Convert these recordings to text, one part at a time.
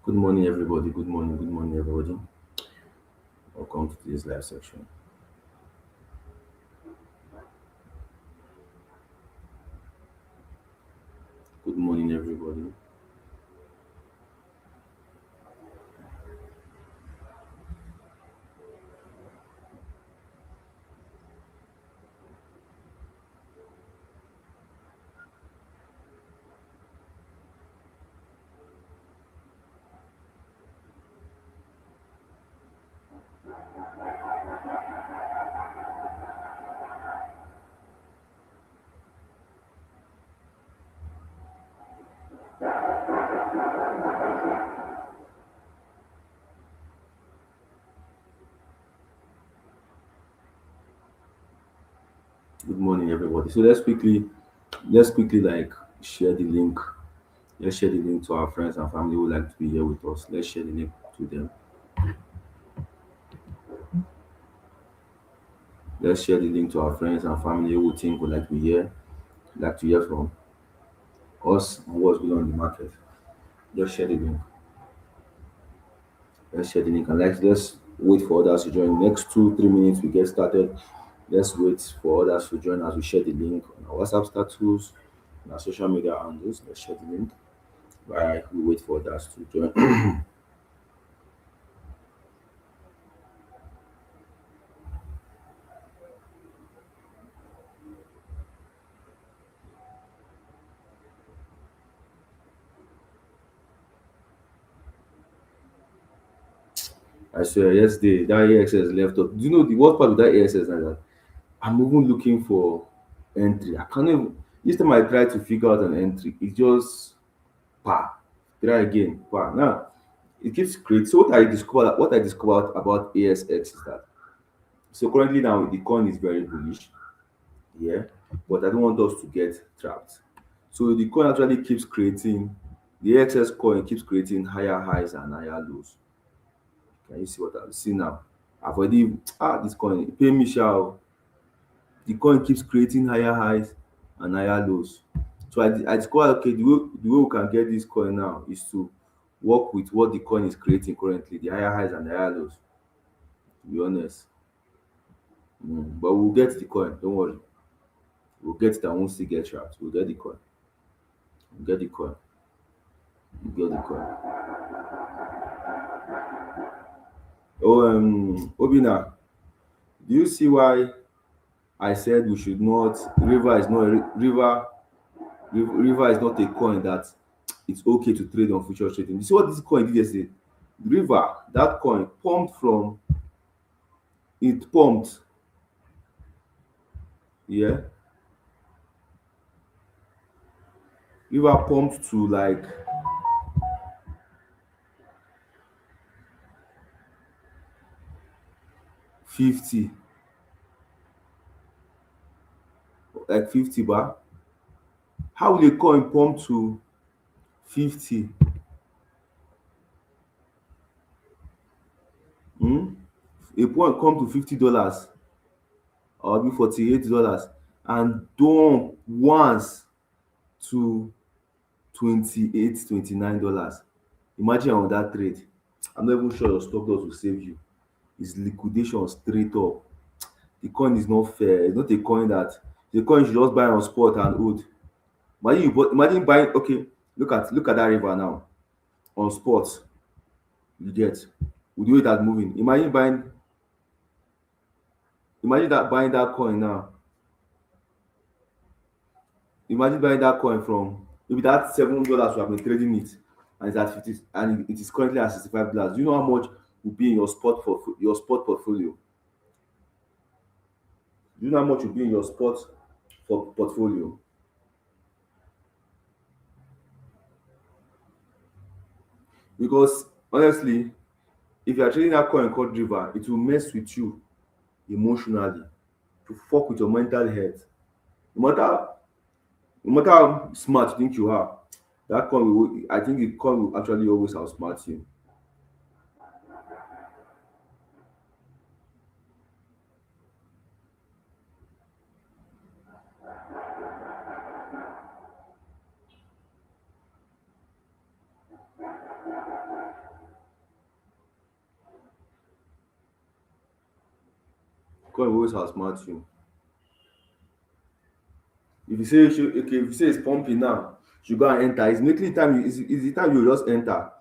Good morning, everybody. Good morning, everybody. Welcome to today's live section. Good morning, everybody. Good morning, everybody. So let's quickly like share the link. Let's share the link to our friends and family who would like to be here with us. Let's share the link to them. Let's share the link to our friends and family who think would like to be here, like to hear from us and what's going on in the market. Just share the link. Let's share the link and let's wait for others to join. Next 2 3 minutes we get started. Let's wait for others to join as we share the link on our WhatsApp status, on our social media handles. Let's share the link. Right, we wait for others to join. I swear, yesterday that AXS left up. Do you know the worst part of that AXS now? That I'm even looking for entry. I can't even. Each time I try to figure out an entry, it just pa. Try again, pa. Now it keeps creating. So what I discovered about ASX is that so currently now the coin is very bullish, yeah, but I don't want us to get trapped. So the coin actually keeps creating the AXS coin keeps creating higher highs and higher lows. Can you see what I'm seeing now? I've already this coin pay me sha o. The coin keeps creating higher highs and higher lows. So I discovered okay the way we can get this coin now is to work with what the coin is creating currently, the higher highs and the higher lows, to be honest. But we'll get the coin, don't worry. We'll get it and won't still get trapped. We'll get the coin. We'll get the coin. We'll get the coin. Oh Obina, do you see why I said we should not river is not a river is not a coin that it's okay to trade on future trading. You see what this coin did yesterday? River, that coin pumped from it pumped, yeah. River pumped to like 50, like 50 bar. How will a coin pump to 50? Hmm? A coin come to $50 or be $48. and dump once to 28, $29. Imagine on that trade. I'm not even sure your stop loss will save you. It's liquidation straight up. The coin is not fair. It's not a coin that the coin you should just buy on spot and hold. Imagine buying, okay, look at that river now on spot. You get with the way that's moving. Imagine that buying that coin now. Imagine buying that coin from maybe that $7 you have been trading it, and it's at 50, and it is currently at $65. Do you know how much will be in your spot portfolio? Do you know how much will be in your spot for portfolio? Because honestly, if you are trading that coin called river, it will mess with you emotionally, to fuck with your mental health. No matter no matter how smart you think you are, that coin will, I think the coin will actually always outsmart you. Coin will always outsmart you. If you say okay, if you say it's pumping now, you go and enter. It's making the time is the time you just enter.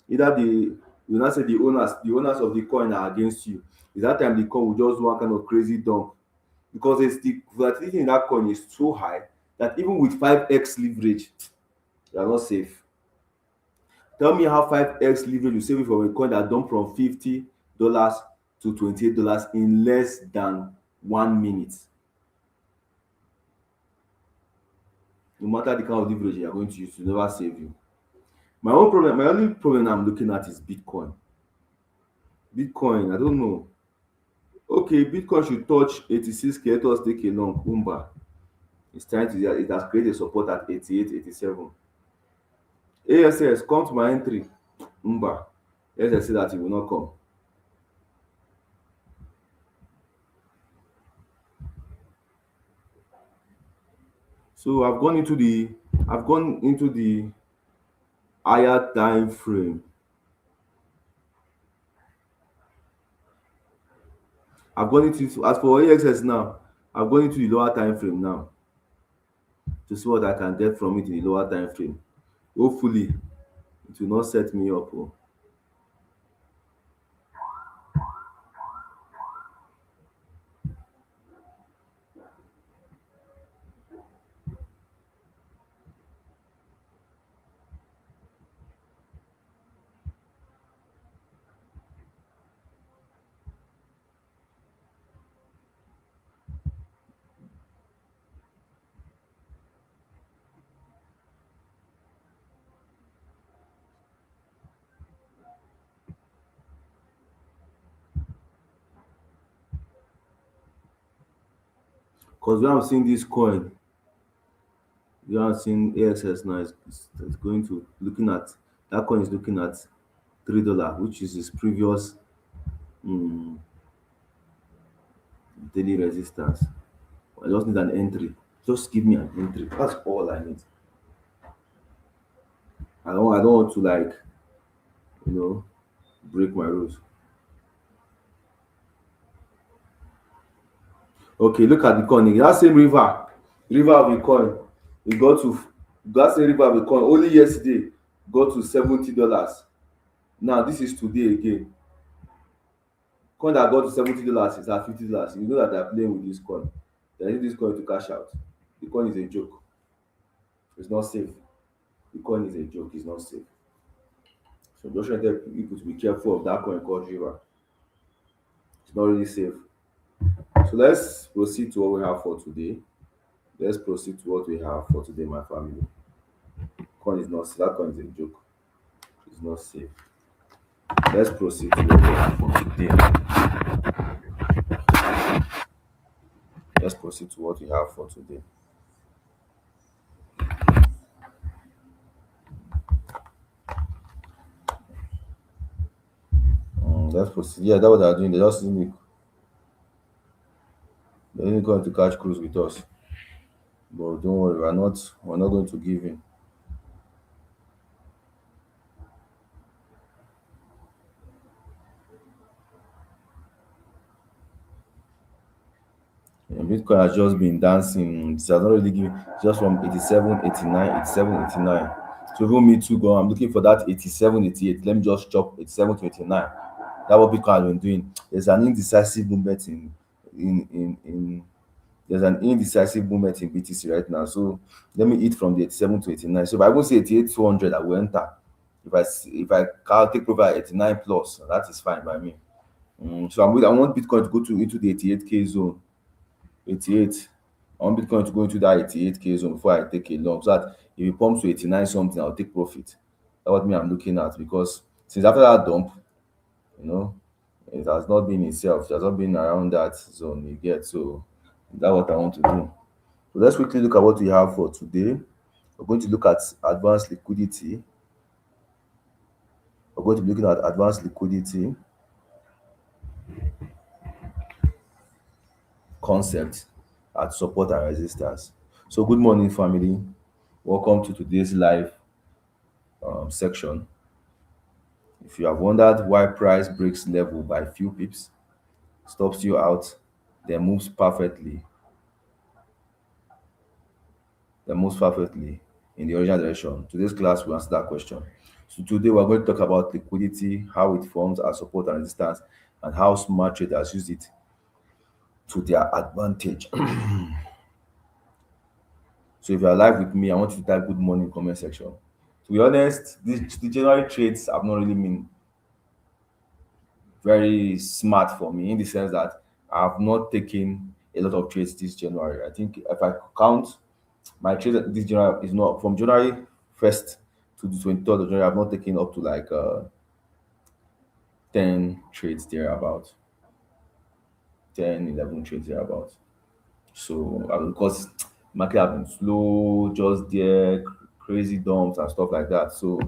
Either you now say the owners of the coin are against you. Is that time the coin will just do one kind of crazy dump, because it's the volatility in that coin is so high that even with 5x leverage, you are not safe. Tell me how 5x leverage will save you from a coin that dumped from $50 to $28 in less than 1 minute. No matter the kind of leverage you are going to use, to never save you. My only problem I'm looking at is Bitcoin. Bitcoin, I don't know. Okay, Bitcoin should touch 86K. Let us take a long Umba. It has created support at 88, 87. ASS, come to my entry. Umba. Let's say that it will not come. So I've gone into the higher time frame. I've gone into As for AXS now, I've gone into the lower time frame now to see what I can get from it in the lower time frame. Hopefully, it will not set me up. Oh. Because we haven't seen this coin, we haven't seen AXS now. It's going to looking at that coin is looking at $3, which is its previous um, daily resistance. I just need an entry. Just give me an entry. That's all I need. I don't want to you know break my rules. Okay, look at the coin again. That same river of the coin, we got to that same river of the coin only yesterday got to $70. Now this is today again. Coin that got to $70 is at $50. You know that they're playing with this coin. They're using this coin to cash out. The coin is a joke. It's not safe. The coin is a joke. It's not safe. So just trying to tell people to be careful of that coin called river. It's not really safe. So let's proceed to what we have for today. Let's proceed to what we have for today, my family. Coin is not That coin is a joke. It's not safe. Let's proceed to what we have for today. Let's proceed to what we have for today. Let's proceed. Yeah, that's what they're doing. They're just using the going to catch cruise with us. But don't worry, we're not going to give in. Bitcoin has just been dancing. It has not really given just from 87, 89, 87, 89. So even me too go. I'm looking for that 87, 88. Let me just chop 87 to 89. That's what Bitcoin has been doing. There's an indecisive movement in there's an indecisive movement in BTC right now. So let me eat from the 87 to 89. So if I go say 88, 200, I will enter. If I can take profit at 89 plus, that is fine by me. So I want Bitcoin to go to into the 88K zone. 88. I want Bitcoin to go into that 88K zone before I take a long. So that if it pumps to 89 something, I'll take profit. That's what me I'm looking at because since after that dump, you know, it has not been itself. It has not been around that zone you get. So that's what I want to do. So let's quickly look at what we have for today. We're going to look at advanced liquidity. We're going to be looking at advanced liquidity concept at support and resistance. So good morning, family. Welcome to today's live section. If you have wondered why price breaks level by few pips, stops you out, then moves perfectly in the original direction. Today's class will answer that question. So today we're going to talk about liquidity, how it forms as support and resistance, and how smart traders use it to their advantage. So if you're live with me, I want you to type good morning comment section. To be honest, the January trades have not really been very smart for me in the sense that I have not taken a lot of trades this January. I think if I count my trade this January is not from January 1st to the 23rd of January, I've not taken up to like 10 trades thereabout, 10, 11 trades thereabout. So because market have been slow, just there, crazy dumps and stuff like that. So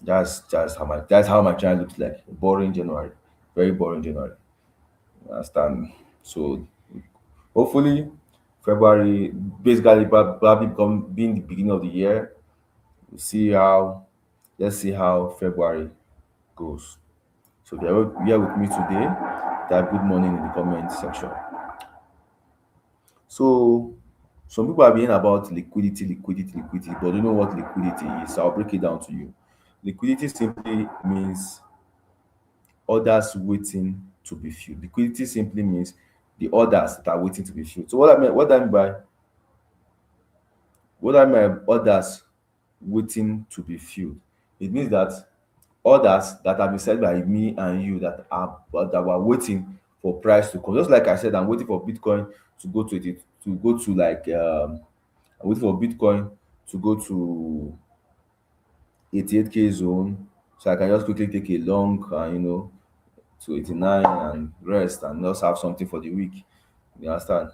that's how my January looks like. Boring January, very boring January. You understand? So hopefully February basically probably become being the beginning of the year. We'll see how let's see how February goes. So if you're here with me today, type good morning in the comment section. So some people are being about liquidity, liquidity, liquidity, but you know what liquidity is. So I'll break it down to you. Liquidity simply means orders waiting to be filled. Liquidity simply means the orders that are waiting to be filled. So what I mean by orders waiting to be filled, it means that orders that have been set by me and you that were waiting for price to come. Just like I said, I'm waiting for Bitcoin to go to it to go to like I'm waiting for Bitcoin to go to 88K zone, so I can just quickly take a long to 89 and rest and just have something for the week. You understand?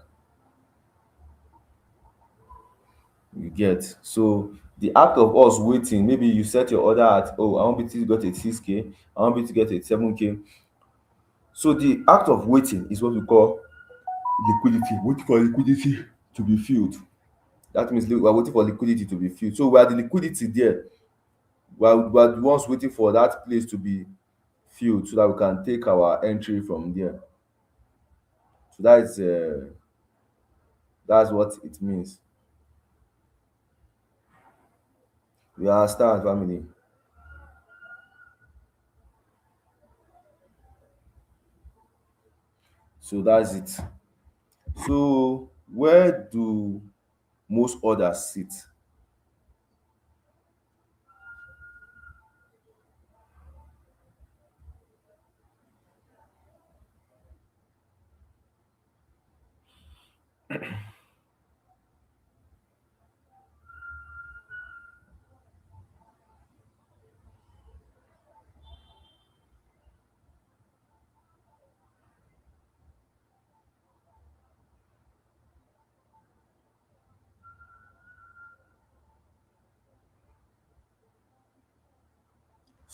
You get. So the act of us waiting, maybe you set your order at, oh, I want BT to get a 6K, I want BT to get a 7K. So the act of waiting is what we call liquidity. Waiting for liquidity to be filled. That means we are waiting for liquidity to be filled. So we are the liquidity there. We are the ones waiting for that place to be filled so that we can take our entry from there. So that's what it means. We understand, family. So that's it. So where do most orders sit?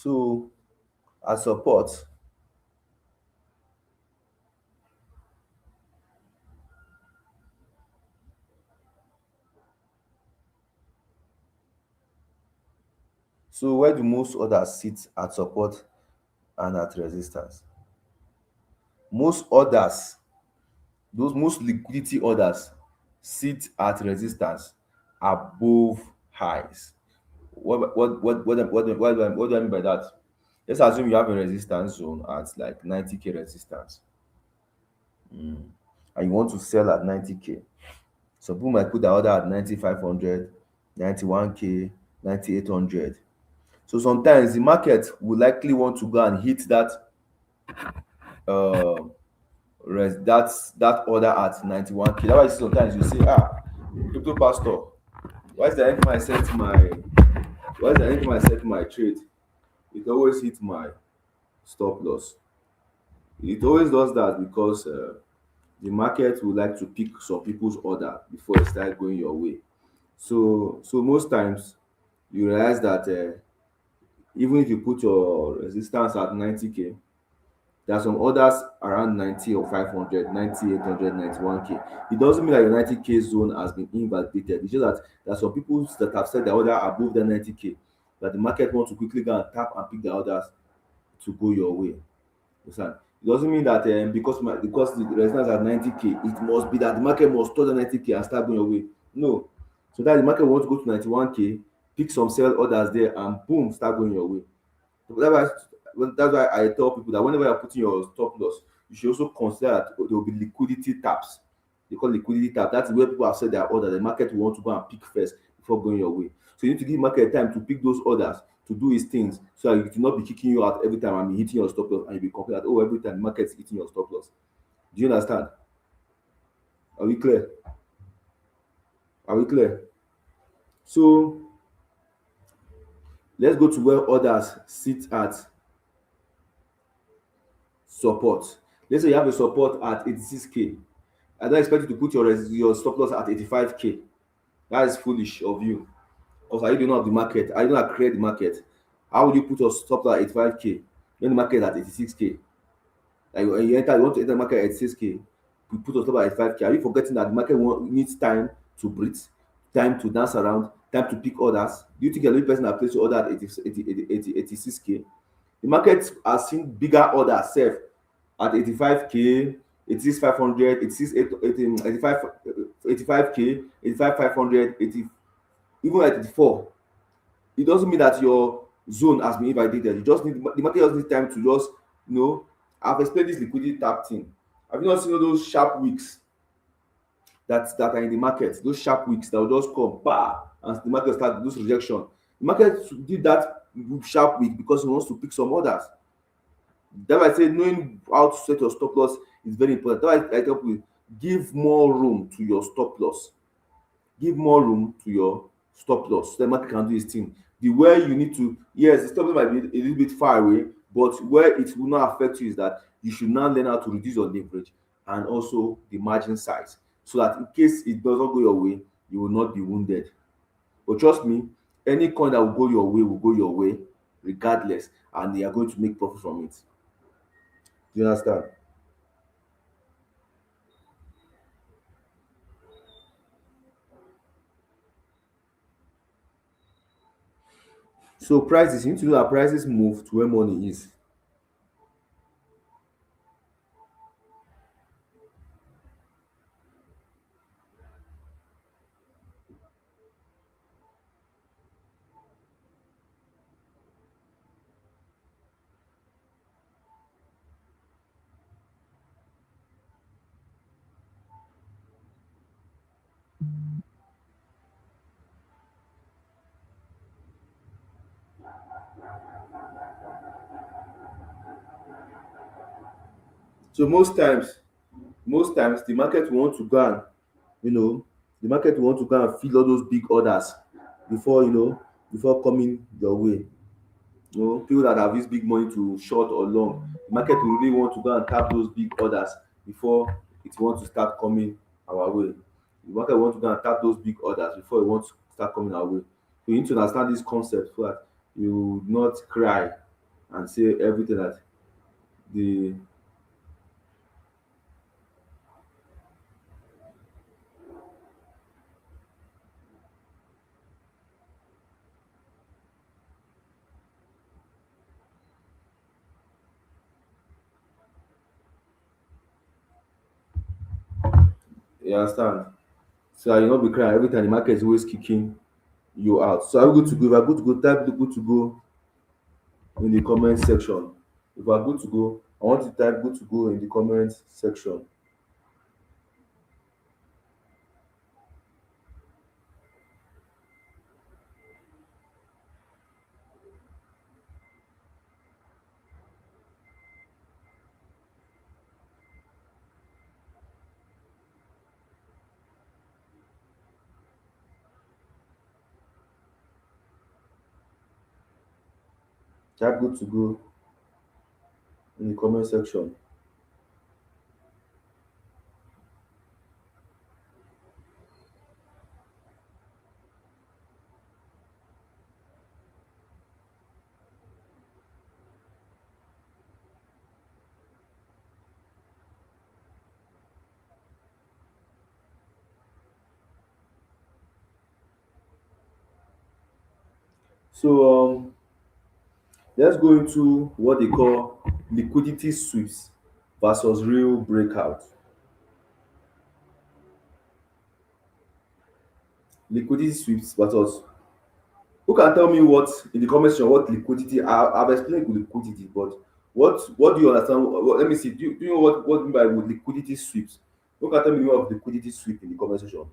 So as support, So where do most orders sit at support and at resistance? Most orders, those most liquidity orders sit at resistance above highs. What do I mean by that? Let's assume you have a resistance zone at like 90K resistance, and you want to sell at 90K. Some people might put their order at 9500, 91K, 9800. So sometimes the market will likely want to go and hit that uh that order at 91K. That's why you see sometimes you say, crypto pastor, why is there anytime I set my trade, it always hit my stop loss? It always does that because the market would like to pick some people's order before it starts going your way. So most times you realize that even if you put your resistance at 90K, there are some others around 90 or 500, 90, 800, 91K. It doesn't mean that your 90K zone has been invalidated. It's just that there are some people that have set their order above the 90K, that the market wants to quickly go and tap and pick the orders to go your way. Understand? It doesn't mean that because the resistance at 90K, it must be that the market must touch the 90K and start going your way. No. So that the market wants to go to 91K, pick some sell orders there, and boom, start going your way. That's why I tell people that whenever you're putting your stop loss, you should also consider that there will be liquidity taps. They call liquidity tap. That's where people have said their order. The market will want to go and pick first before going your way. So you need to give market time to pick those orders, to do its things, so that it will not be kicking you out every time and be hitting your stop loss, and you'll be complaining that, oh, every time the market is hitting your stop loss. Do you understand? Are we clear? Are we clear? So let's go to where orders sit at support. Let's say you have a support at 86K. I don't expect you to put your stop loss at 85K. That is foolish of you. Because are you doing of the market? Are you not create the market? How would you put your stop loss at 85K when the market is at 86K? Like when you want to enter the market at 86K, you put your stop loss at 85K. Are you forgetting that the market needs time to breathe, time to dance around, time to pick orders? Do you think you're the only person that placed your order at 86K? The market has seen bigger orders sef at 85K, 86,500, 85K, 85,500, 80, even at 84. It doesn't mean that your zone has been invalidated. You just need the market just need time to just, I've explained this liquidity tap thing. Have you not seen all those sharp wicks that are in the market? Those sharp wicks that will just come, bah, and the market start those rejection. The market did that sharp wick because it wants to pick some orders. That's why I say knowing how to set your stop loss is very important. That's why I tell people, give more room to your stop loss. Give more room to your stop loss so the market can do its thing. The way you need to, yes, the stop loss might be a little bit far away, but where it will not affect you is that you should now learn how to reduce your leverage and also the margin size, so that in case it does not go your way, you will not be wounded. But trust me, any coin that will go your way regardless, and they are going to make profit from it. Do you understand? So prices, you need to know that prices move to where money is. So most times the market will want to go and, you know, the market will want to go and fill all those big orders before, before coming your way. People that have used big money to short or long, the market will really want to go and tap those big orders before it wants to start coming our way. The market want to go and tap those big orders before it wants to start coming our way. So you need to understand this concept so that you will not cry and say everything that the You understand? So that you not be crying every time the market is always kicking you out. So are we good to go? If I good to go, type the good to go in the comment section. If I good to go, I want to type good to go in the comment section. Type good to go in the comment section. So let's go into what they call liquidity sweeps versus real breakout. Liquidity sweeps versus, who can tell me what in the comment section what liquidity? I've explained liquidity, but what do you understand? Let me see. Do you know what mean by with liquidity sweeps? Who can tell me what of liquidity sweep in the comment section?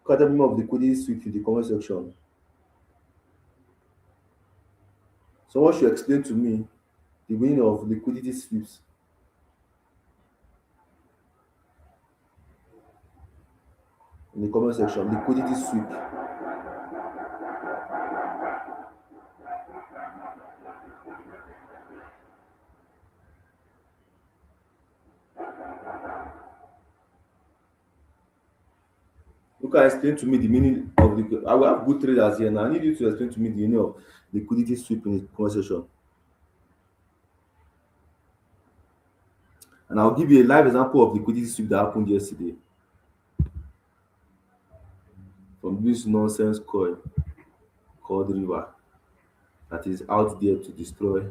Who can tell me more of liquidity sweep in the comment section? Someone should explain to me the meaning of liquidity sweeps in the comment section. Liquidity sweep. Who can explain to me the meaning of the? I will have good traders here now. I need you to explain to me the meaning of liquidity sweep in the comment section. And I'll give you a live example of liquidity sweep that happened yesterday from this nonsense coin called River that is out there to destroy.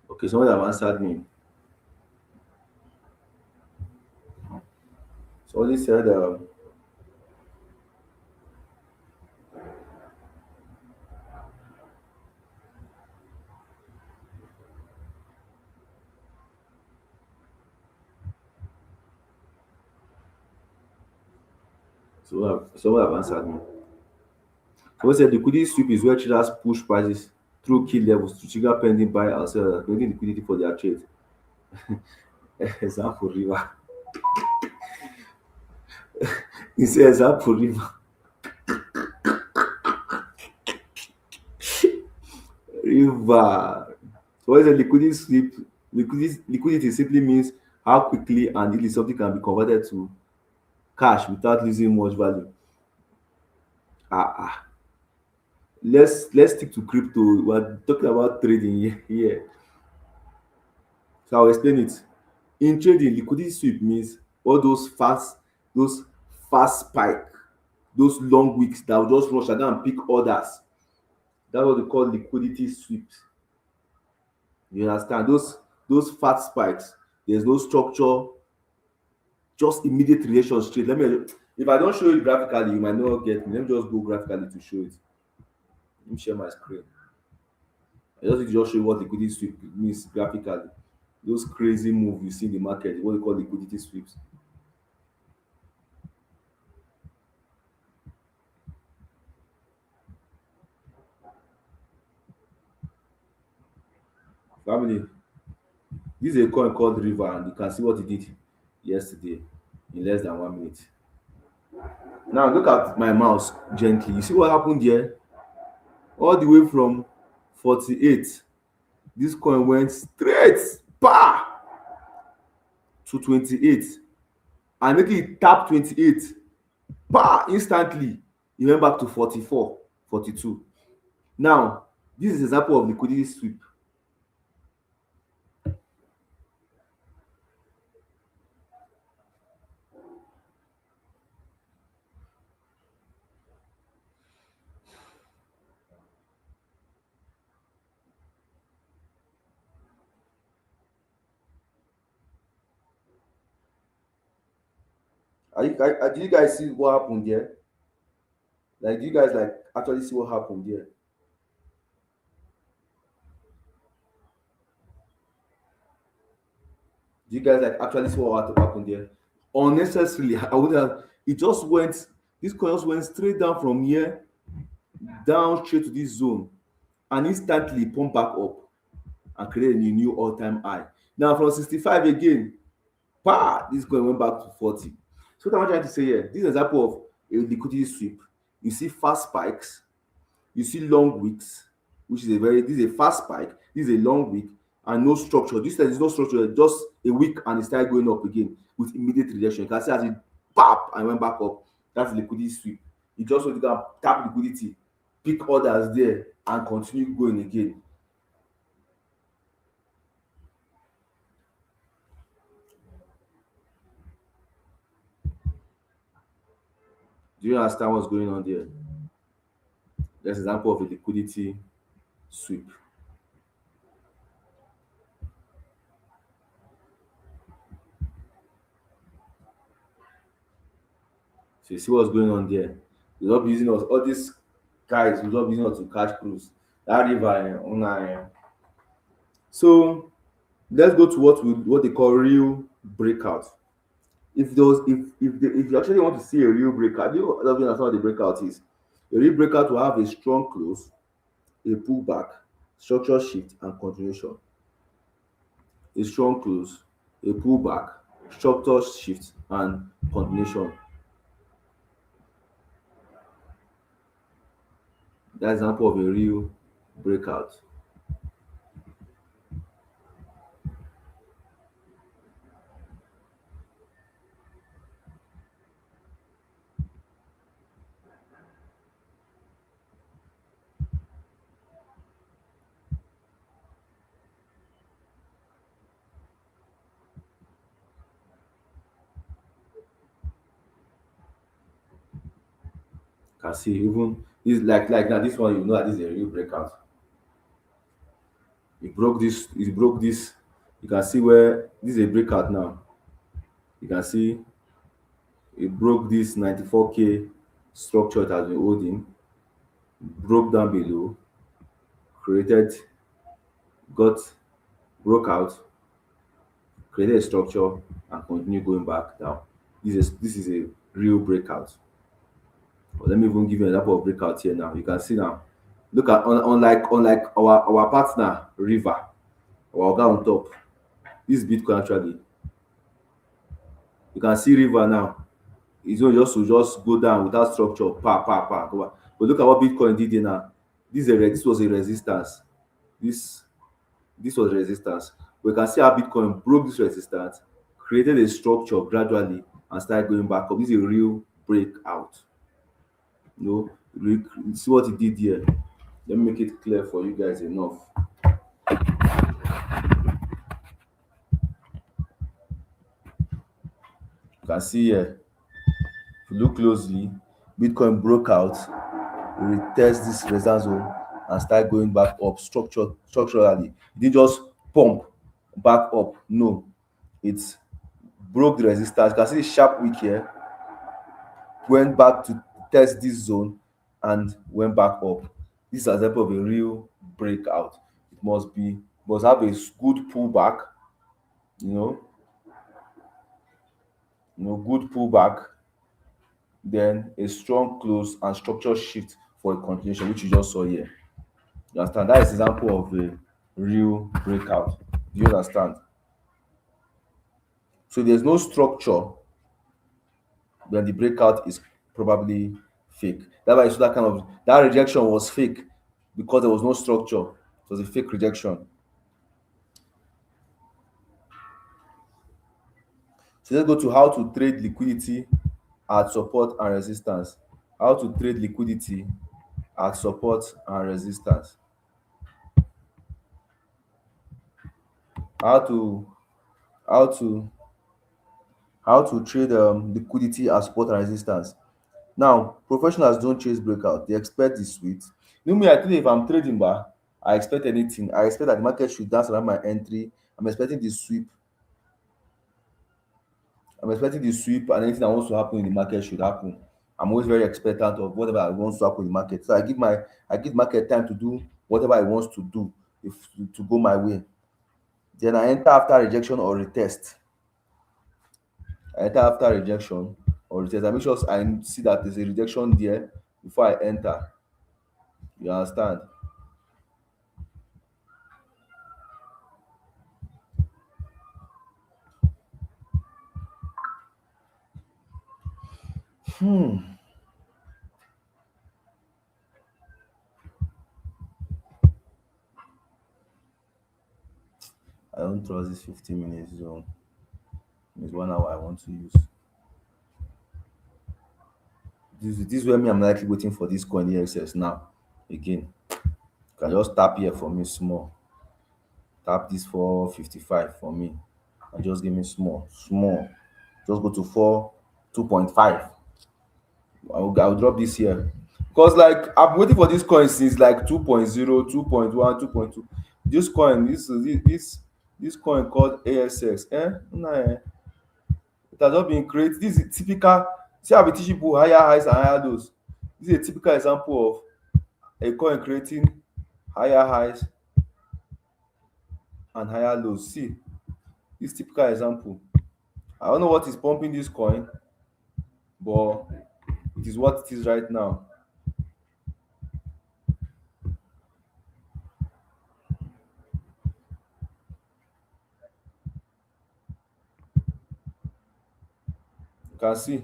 Okay, someone have answered me. Somebody said, someone have answered me. Someone said liquidity sweep is where traders push prices through key levels to trigger pending buy and sell, creating liquidity for their trade. Example River. He said example River. River. So what is a liquidity sweep? Liquidity simply means how quickly and easily something can be converted to cash without losing much value. Ah, let's stick to crypto. We're talking about trading here. So I'll explain it. In trading, liquidity sweep means all those fast spike, those long weeks that will just rush and down and pick orders That's what they call liquidity sweeps. You understand? Those fat spikes, there's no structure, just immediate relation straight. Let me, if I don't show it graphically, you might not get me. Let me just go graphically to show it. Let me share my screen. I just need to just show you what liquidity sweep means graphically. Those crazy moves you see in the market, what they call liquidity sweeps. Family, this is a coin called River, and you can see what it did yesterday in less than 1 minute. Now look at my mouse gently. You see what happened here? All the way from 48, this coin went straight pa to 28, and making it tap 28 pa instantly, e went back to 44, 42. Now this is example of liquidity sweep. Did you guys see what happened there? Like, do you guys like actually see what happened there? Do you guys like actually see what happened there? Unnecessarily, I would have. It just went. This coin just went straight down from here, down straight to this zone, and instantly pump back up and create a new all-time high. Now from 65 again, this coin went back to 40. So what I'm trying to say here, this is an example of a liquidity sweep. You see fast spikes, you see long wicks, which is a very, this is a fast spike, this is a long wick, and no structure. This time is no structure, just a wick, and it started going up again with immediate rejection. You can see as it and went back up. That's liquidity sweep. You just want to go and tap liquidity, pick orders there, and continue going again. Do you understand what's going on there? That's an example of a liquidity sweep. So you see what's going on there. We'll not be using us, all these guys will not be using us to catch cruise. That river so let's go to what they call real breakout. If you actually want to see a real breakout, you understand what the breakout is. A real breakout will have a strong close, a pullback, structure shift, and continuation. A strong close, a pullback, structure shift, and continuation. That's an example of a real breakout. Can see even this, like now this one, you know that this is a real breakout. It broke this. You can see where this is a breakout now. You can see it broke this 94K structure it has been holding, broke down below, created, got, broke out, created a structure, and continue going back down. This is a real breakout. But let me even give you an example of breakout here now. You can see now. Look at, unlike our partner River, our guy on top. This Bitcoin actually. You can see River now. It's not just to just go down without structure, go back. But look at what Bitcoin did here now. This was a resistance. This this was resistance. We can see how Bitcoin broke this resistance, created a structure gradually, and started going back up. This is a real breakout. You know, see what it did here. Let me make it clear for you guys enough. You can see here, if you look closely, Bitcoin broke out, retest this resistance zone, and start going back up structurally. It didn't just pump back up. No, it broke the resistance. You can see the sharp wick here, went back to test this zone and went back up. This is an example of a real breakout. It must have a good pullback, you know, good pullback, then a strong close and structure shift for a continuation, which you just saw here. You understand? That is example of a real breakout. Do you understand? So there's no structure, then the breakout is probably fake. That's why you saw that rejection was fake because there was no structure. It was a fake rejection. So let's go to how to trade liquidity at support and resistance. How to trade liquidity at support and resistance. How to how to how to trade liquidity at support and resistance. Now, professionals don't chase breakout, they expect the sweet. You know me, I think if I'm trading bar, I expect anything. I expect that the market should dance around my entry. I'm expecting the sweep. I'm expecting the sweep and anything that wants to happen in the market should happen. I'm always very expectant of whatever wants to happen in the market. So I give market time to do whatever it wants to do if to go my way. Then I enter after rejection or retest. I enter after rejection or retest. I make sure I see that there's a rejection there before I enter. You understand? I don't trust this 15 minutes zone. It's 1 hour I want to use. This is where me I'm likely waiting for this coin EXS now. Again, you can just tap here for me small. Tap this 455 for me. And just give me small. Just go to 2.5. I'll drop this here. Because like I've been waiting for this coin since like 2.0, 2.1, 2.2. This coin, this coin called ASX. Nah, it has not been created. This is typical. See how we teach people higher highs and higher lows. This is a typical example of a coin creating higher highs and higher lows. See, this typical example. I don't know what is pumping this coin, but it is what it is right now. You can see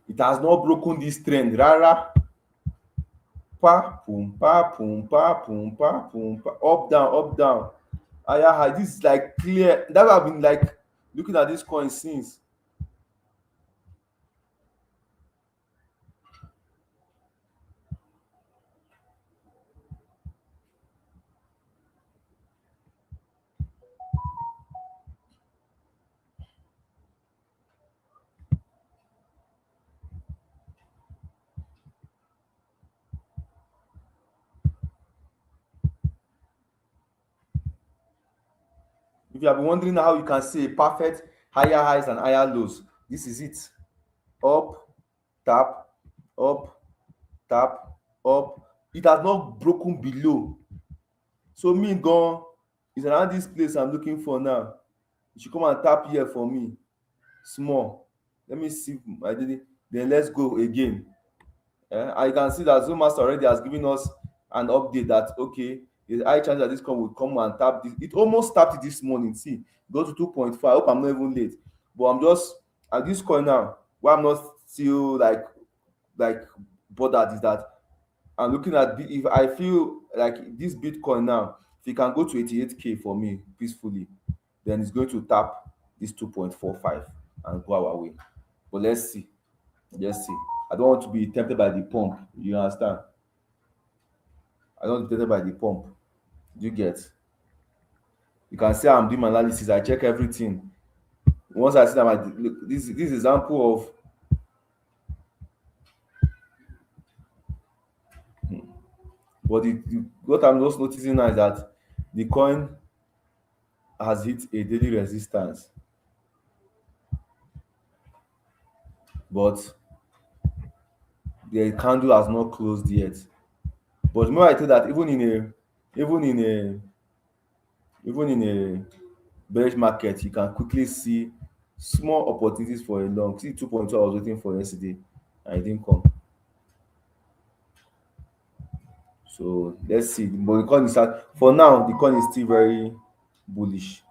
it has not broken this trend. Rara. Pa, pum, pa, pum, pa, pum, pa, pum, pa. Up, down. Higher high. This is like clear. That's why I've been like looking at this coin since. If you have been wondering how you can see a perfect higher highs and higher lows, this is it. Up, tap, up, tap, up. It has not broken below. So me gone is around this place I'm looking for now. You should come and tap here for me. Small. Let me see. I did it. Then let's go again. I can see that Zoom Master already has given us an update that okay, there's high chance that this coin will come and tap this. It almost tapped it this morning. See, go to 2.5. I hope I'm not even late. But I'm just at this coin now. Why I'm not still like bothered is that I'm looking at if I feel like this Bitcoin now, if it can go to 88K for me peacefully, then it's going to tap this 2.45 and go our way. But let's see. Let's see. I don't want to be tempted by the pump. You understand? I don't want to be tempted by the pump. Do you get? You can see I'm doing my analysis. I check everything. Once I see that look, this example of But what I'm just noticing now is that the coin has hit a daily resistance, but the candle has not closed yet. But remember I told that even in a even in a bearish market, you can quickly see small opportunities for a long. See 2.2 I was waiting for yesterday and it didn't come. So let's see. But the coin is for now, the coin is still very bullish.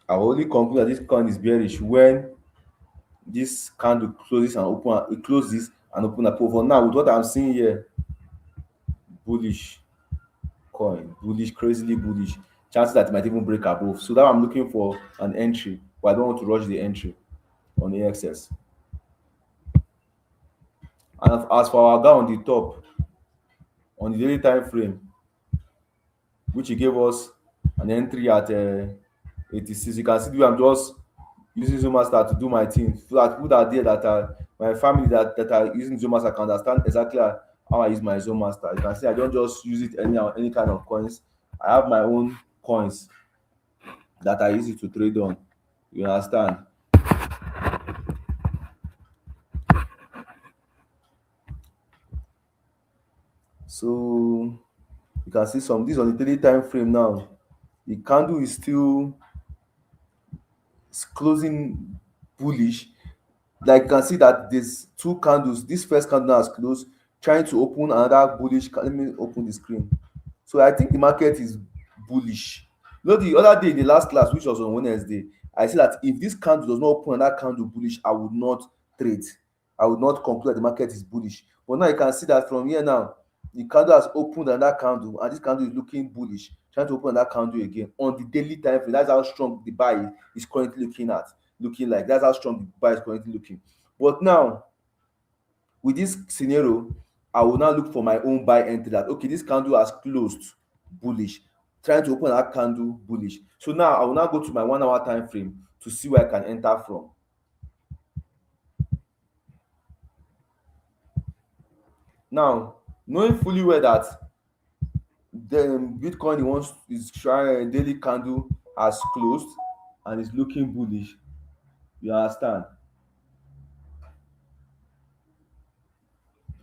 I will only conclude that this coin is bearish when this candle closes and open, it closes and open up. For now, with what I'm seeing here, bullish coin, bullish, crazily bullish. Chances that it might even break above. So now I'm looking for an entry, but I don't want to rush the entry on the AXS. And as for our guy on the top, on the daily time frame, which he gave us an entry at 86, you can see the way I'm just using Zomaster to do my thing, so that people that are there, that are my family, that are using Zomaster, can understand exactly how I use my Zomaster. You can see I don't just use it any kind of coins. I have my own coins that I use it to trade on. You understand? So you can see some this on the daily time frame now. The candle is still closing bullish. Like you can see that there's two candles. This first candle has closed, trying to open another bullish. Let me open the screen. So I think the market is bullish. You know, the other day in the last class, which was on Wednesday, I said that if this candle does not open another candle bullish, I would not trade. I would not conclude that the market is bullish. But now you can see that from here now, the candle has opened another candle, and this candle is looking bullish, trying to open another candle again on the daily time frame. That's how strong the buy is currently looking like. That's how strong the buy is currently looking. But now, with this scenario, I will now look for my own buy entry, that okay, this candle has closed bullish, trying to open that candle bullish. So now I will now go to my 1 hour time frame to see where I can enter from. Now, knowing fully well that the Bitcoin wants is trying daily candle has closed and is looking bullish. You understand?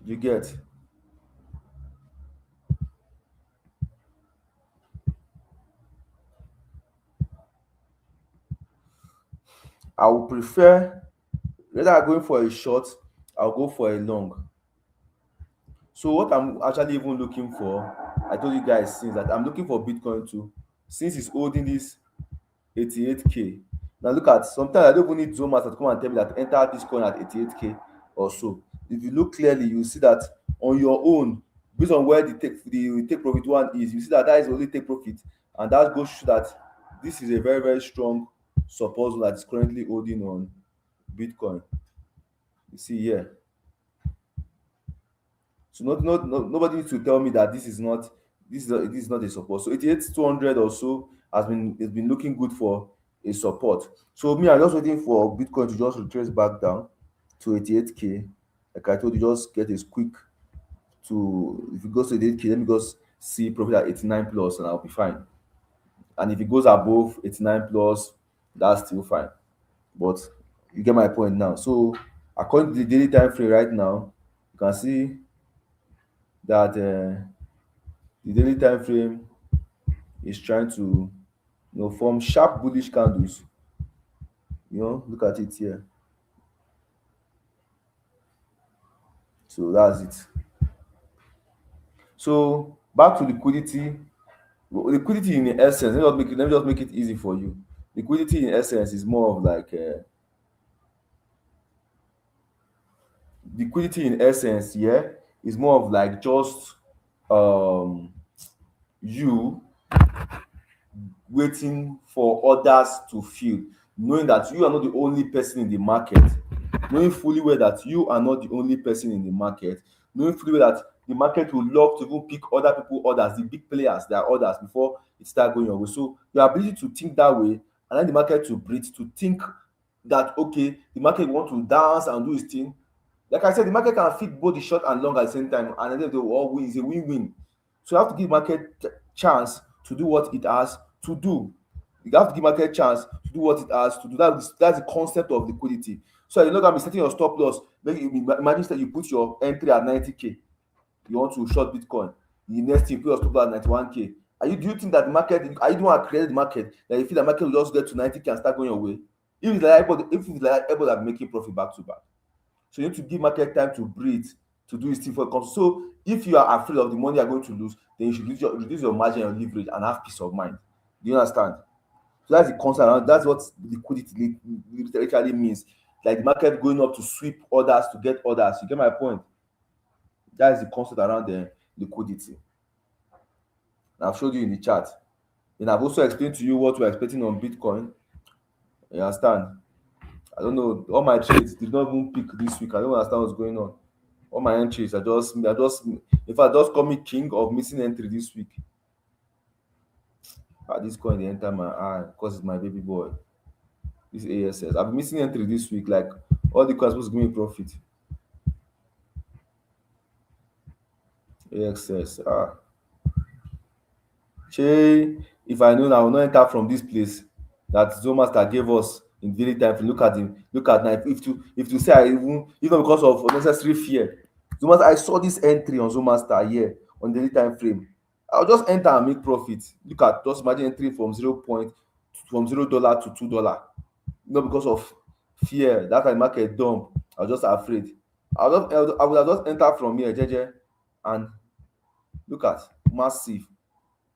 You get? I would prefer, rather than going for a short, I'll go for a long. So what I'm actually even looking for, I told you guys since that I'm looking for Bitcoin too. Since it's holding this 88K. Now look at, sometimes I don't even need Zomas to come and tell me that enter this coin at 88K or so. If you look clearly, you see that on your own, based on where the take profit one is, you see that that is only take profit, and that goes to show that this is a very very strong support zone that is currently holding on Bitcoin. You see here. So nobody needs to tell me that this is not a support. So 88,200 or so has been looking good for a support. So me, I'm just waiting for Bitcoin to just retrace back down to 88K. Like I told you, just get a quick to, if it goes to 88K, let me just see profit at 89 plus and I'll be fine. And if it goes above 89 plus, that's still fine. But you get my point now. So according to the daily time frame right now, you can see that the daily time frame is trying to, form sharp bullish candles. Look at it here. So that's it. So back to liquidity. Liquidity in essence, let me just make it easy for you. Liquidity in essence is more of like liquidity in essence, yeah, is more of like just um you waiting for others to fill. knowing that you are not the only person in the market, knowing fully well that you are not the only person in the market, knowing fully well that the market will love to even pick other people orders, the big players, their orders before it start going your way. So your ability to think that way, and then the market to breathe, to think that okay, the market want to dance and do its thing. Like I said, the market can fit both the short and long at the same time, and then they will all win. It's a win-win. So you have to give market chance to do what it has to do. You have to give market chance to do what it has to do. That's the concept of liquidity. So you're not gonna be setting your stop loss. Make you imagine that you put your entry at 90K. You want to short Bitcoin. The next thing you put your stop loss at 91K. Do you think that the market, are you the one that created the market, that you feel the market will just get to 90K and start going your way? If it's like everybody that making profit back to back. So you need to give market time to breathe, to do its thing before it comes. So if you are afraid of the money you are going to lose, then you should reduce your margin and leverage and have peace of mind. Do you understand? So that's the concept around, that's what liquidity literally means. Like the market going up to sweep orders to get orders. You get my point? That is the concept around the liquidity. And I've showed you in the chart. Then I've also explained to you what we're expecting on Bitcoin. You understand? I don't know. All my trades did not even pick this week. I don't understand what's going on. All my entries in fact, just call me king of missing entry this week. This coin dey enter my eye because it's my baby boy. This ASS. I've been missing entry this week. Like all the coins supposed to give me profit. AXS. Shey, if I know, I will not enter from this place that Zomaster gave us in daily time frame. Look at now. If to say I even because of unnecessary fear, Zomaster, I saw this entry on Zomaster here on daily time frame. I'll just enter and make profit. Look at, just imagine entering from $0 to $2. Not because of fear. That kind market dump. I was just afraid. I would have just entered from here, jeje, and look at massive.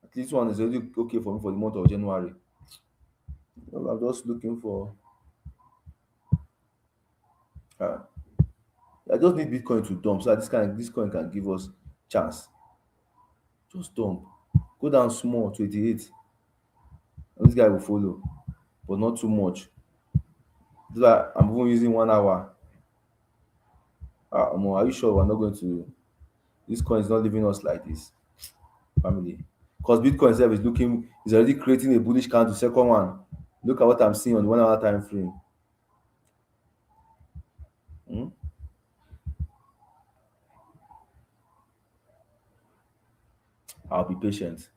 At least one is already okay for me for the month of January. I'm just looking for. Uh, I just need Bitcoin to dump so that this coin can give us chance. Just dump. Go down small to 88. And this guy will follow, but not too much. That's why I'm even using 1 hour. Omo, are you sure we're not going to? This coin is not leaving us like this, family. Because Bitcoin itself is already creating a bullish candle. Second one. Look at what I'm seeing on the 1 hour time frame. Hmm? I'll be patient.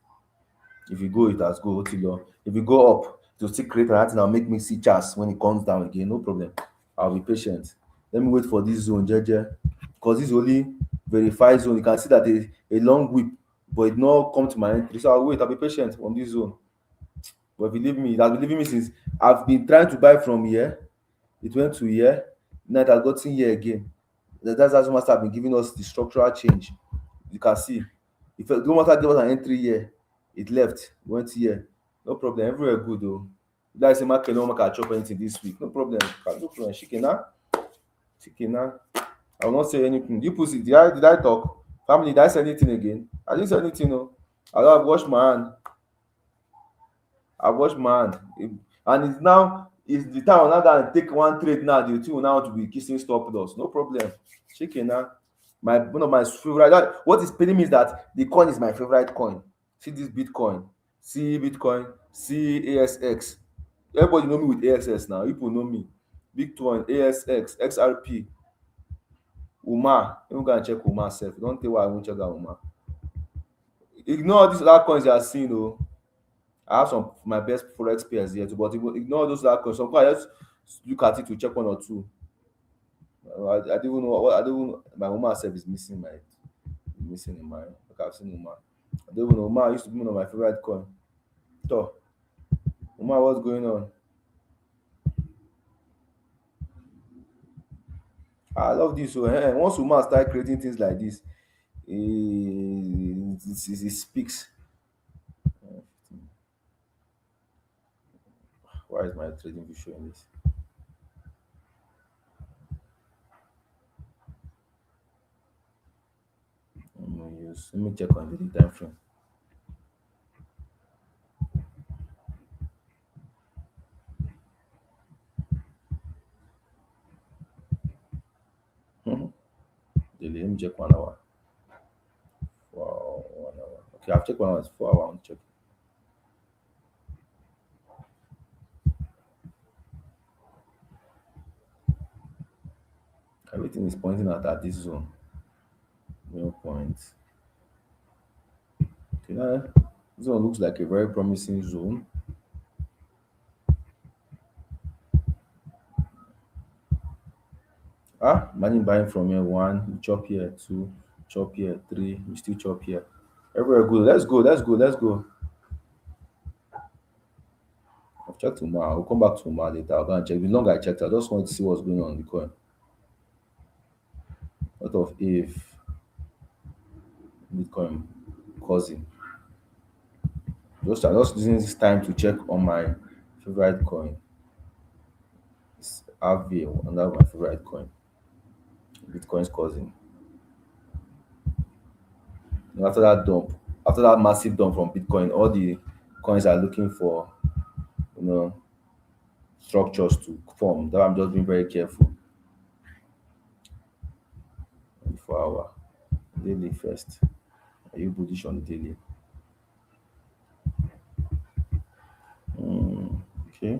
If you go, it has go till long. If you go up, it will still create another thing that'll make me see chance when it comes down again. No problem. I'll be patient. Let me wait for this zone, jeje. Because this only verified zone. You can see that a long whip, but it not come to my entry. So I'll wait. I'll be patient on this zone. But believe me, it has been leaving me since I've been trying to buy from here. It went to here. Now it has gotten here again. That's as much have been giving us the structural change. You can see. If no matter give us an entry here, it left, went here. No problem. Everywhere good though. Like say market no market chop anything this week. No problem. No problem. Shikena. Shikena. I will not say anything. You pussy. Did I talk? Family, did I say anything again? I didn't say anything, no. I've washed my hand. I've washed my hand. And it's the time now that I take one trade now. The two will now want to be kissing stop loss. No problem. Shikena. One of my favorite. What is paining me is that the coin is my favorite coin. See this Bitcoin. See Bitcoin. See ASX. Everybody know me with ASX now. People know me. Bitcoin, ASX, XRP, UMA. Even go and check UMA self. Don't tell why I won't check out UMA. Ignore all these other coins you are seeing, though. I have some of my best forex pairs here too, but ignore those other coins. Some coins I just look at it to check one or two. I don't even know what I don't even, my UMA self is missing in my, like I've seen UMA. I don't even know. UMA used to be one of my favorite coin. So UMA, what's going on? I love this. So once UMA start creating things like this, it speaks. Why is my trading view showing this? Let me check on the time frame. daily. Let me check 1 hour. 4 hour, 1 hour. Okay, I've checked 1 hour. It's 4 hour. I'm check. Everything is pointing at this zone. No point. Okay, now, this one looks like a very promising zone. Ah, imagine buying from here one, you chop here two, chop here three, you still chop here. Everywhere good. Let's go, let's go, let's go. I've checked tomorrow. I'll come back tomorrow later. I'll go and check. The longer I checked, I just want to see what's going on in the coin. What of if Bitcoin causing? I'm just using this time to check on my favorite coin. It's RV, another my favorite coin. Bitcoin's causing. After that dump, after that massive dump from Bitcoin, all the coins are looking for, you know, structures to form. That I'm just being very careful. 4 hour daily first. Are you bullish on the daily? Okay.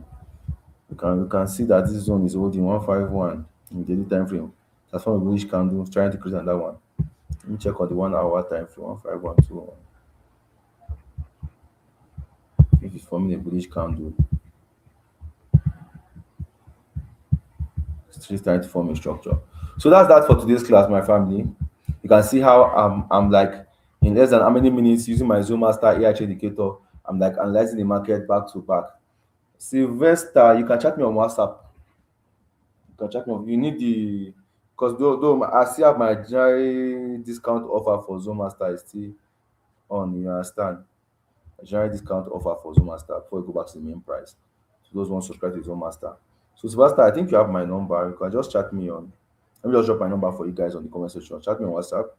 You can see that this zone is holding 151 in daily time frame. That's one bullish candle trying to create another one. Let me check on the 1 hour time frame. 15121. If it's forming a bullish candle, still trying to form a structure. So that's that for today's class, my family. You can see how I'm like in less than how many minutes using my Zoom Master AI indicator. I'm like analyzing the market back to back. Sylvester, you can chat me on WhatsApp. You can chat me on. You need the because though I still have my January discount offer for Zoom Master is still on. You understand? A January discount offer for Zoom Master before we go back to the main price. So those ones subscribe to Zoom Master. So Sylvester, I think you have my number. You can just chat me on. Let me just drop my number for you guys on the comment section. Chat me on WhatsApp.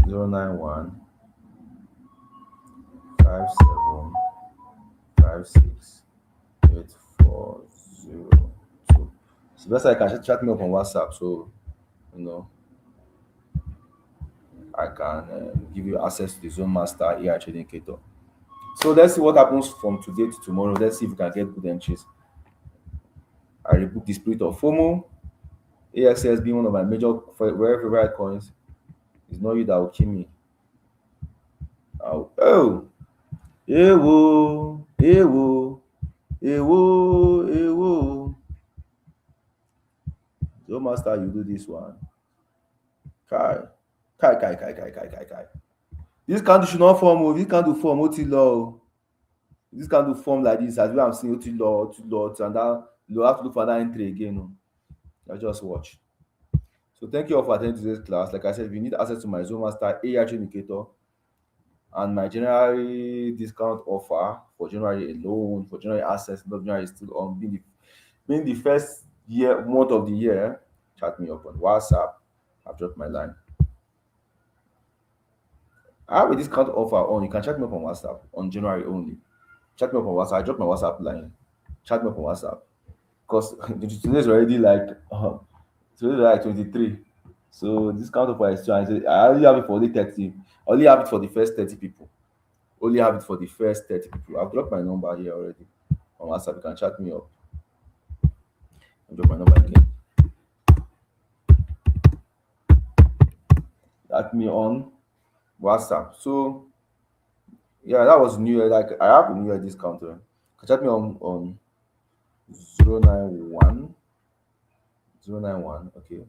091 57 56 8402. Sylvester, I can chat me up on WhatsApp. So you know I can give you access to the Zone Master AI trading indicator. So let's see what happens from today to tomorrow. Let's see if we can get good entries. I rebuke the spirit of FOMO. AXS being one of my major very favorite coins. It's not you that will kill me. Oh, ewo, ewo, ewo, ewo. Zo master, you do this one. Kai, kai, kai, kai, kai, kai, kai, kai. This candle should not form. Oh, this candle form. Oti low. This candle form like this. As we I'm seeing oti low, and that you have to look for that entry again. Oh. I just watch. So thank you all for attending today's class. Like I said, if you need access to my Zoom Master AI indicator and my January discount offer for January alone, for January access, not January is still on being the first month of the year, chat me up on WhatsApp. I've dropped my line. I have a discount offer on. You can chat me up on WhatsApp on January only. Chat me up on WhatsApp. I dropped my WhatsApp line. Chat me up on WhatsApp. Because today is already like today's like 23. So discount offer is trying. I only have it for only 30. Only have it for the first 30 people. Only have it for the first 30 people. I've dropped my number here already on WhatsApp. You can chat me up. I'll drop my number again. Chat me on WhatsApp. So yeah, that was New Year. Like I have a New Year discount. You can chat me on 091 091. Okay,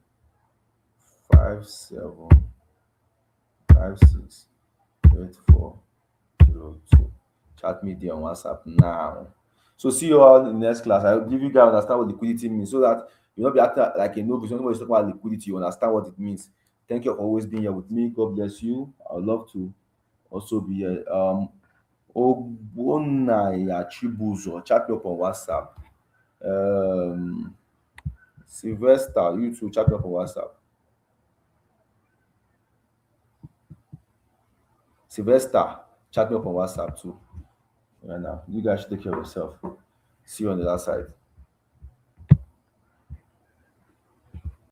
57568402. Chat me there on WhatsApp now. So see you all in the next class. I'll give you guys understand what liquidity means so that you not be acting like a novice. When somebody is talking about liquidity, you understand what it means. Thank you for always being here with me. God bless you. I would love to also be here. Ogbonaya Chibuzo, chat me up on WhatsApp. Sylvester, you too, chat me up on WhatsApp. Sylvester, chat me up on WhatsApp too. Yeah, now you guys should take care of yourself. See you on the other side.